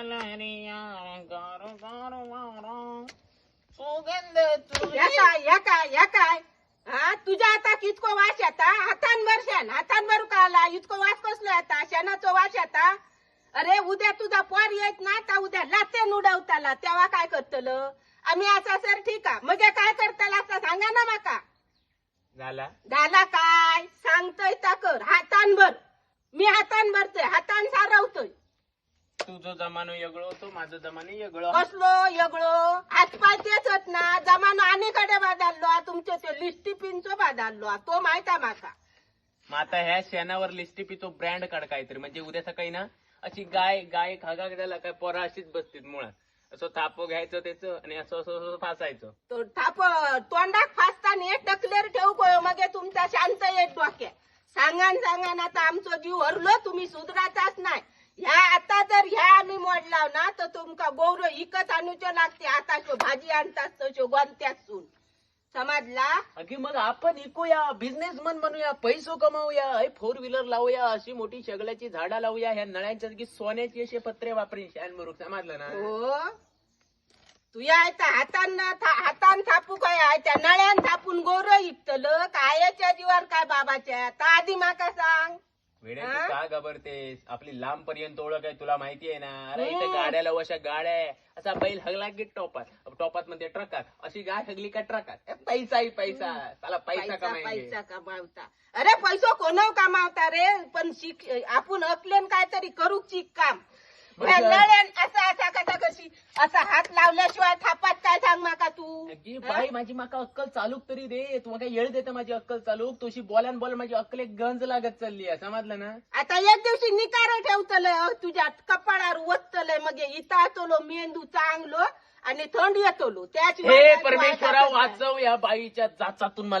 लहरिया गारो गारो वारा सुगंध या काय हा तुझ्या आता कितको वास येता हातांवर का आला इतको वास कसलो येता शेणाचो वास येता अरे उद्या तुझा पोर येत ना तर उद्या लाते उडवताला तेव्हा काय करतलं आम्ही असा सर ठीक आहे म्हणजे काय करताला असं सांगा ना माका झाला काय सांगतोय ता कर हातांवर मी हातांवरतोय हातान सारवतोय तुझो जमानो येगळो तो माझो जमानो येगळो कसलो येगळो हातपाय तेच होत ना जमानो आणीकडे बाजारलो तुमचे ते लिस्टी पिनचो बाजारलो तो माहित आहे माका मग आता ह्या शेणावर लिस्टिपीचो ब्रँड काढ काहीतरी म्हणजे उद्या सकाळी ना अशी गाय खागा गेला काय पोरा अशीच बसतील मुळात असं थापो घ्यायचं त्याचं आणि असं असं असं फासायचं तो थाप तोंडात फासताना एक टकलेर ठेवू गो मग तुमचा शांत येत डोक्या सांगान आता आमचं जीव हरलो तुम्ही सुधराचाच नाही ह्या आता जर ह्या आम्ही मोडलाव ना तर तुमका गौरव इकत आणूचो लागते आता शो भाजी आणतात तशो गोंत्यात सून समजला अगदी मग आपण इकूया बिझनेसमन बनूया पैसो कमावूया 4 व्हीलर लावूया अशी मोठी शगलाची झाडा लावूया ह्या नळ्यांच्या की सोन्याची असे पत्रे वापरीन शान मरूक समजलं ना हो तुया हातान थापू काय त्या नळ्यान थापून गौरव इकतलं कायच्या जीवावर काय बाबाच्या आता आधी माका सांग वेड्या तू का घाबरतेस आपली लांब पर्यंत ओळख आहे तुला माहिती आहे ना अरे इथे गाड्या लावू अशा गाड्या आहे असा बैल हगला की टॉपात मध्ये ट्रकात अशी गाय हगली का ट्रकात पैसा त्याला पैसा कमावता अरे पैसो कोणाव कमावता रे पण आपण अकलेन काहीतरी करू चिक काम नळ्यान असा कसा कशी असा हात लावल्याशिवाय थापात काय सांग माका तू अगदी बाई माझी माका अक्कल चालूक तरी दे तू काय येळ देतं माझी अक्कल चालूक तुझी बोल माझी अक्कल एक गंज लागत चालली आहे समजलं ना आता एक दिवशी निकार ठेवतलंय तुझ्या कपाळावर वतलंय मग इतातलो मेंदू चांगलो आणि थंड येतलो त्याची हे परमेश्वरा वाचव या बाईच्या जाचातून मला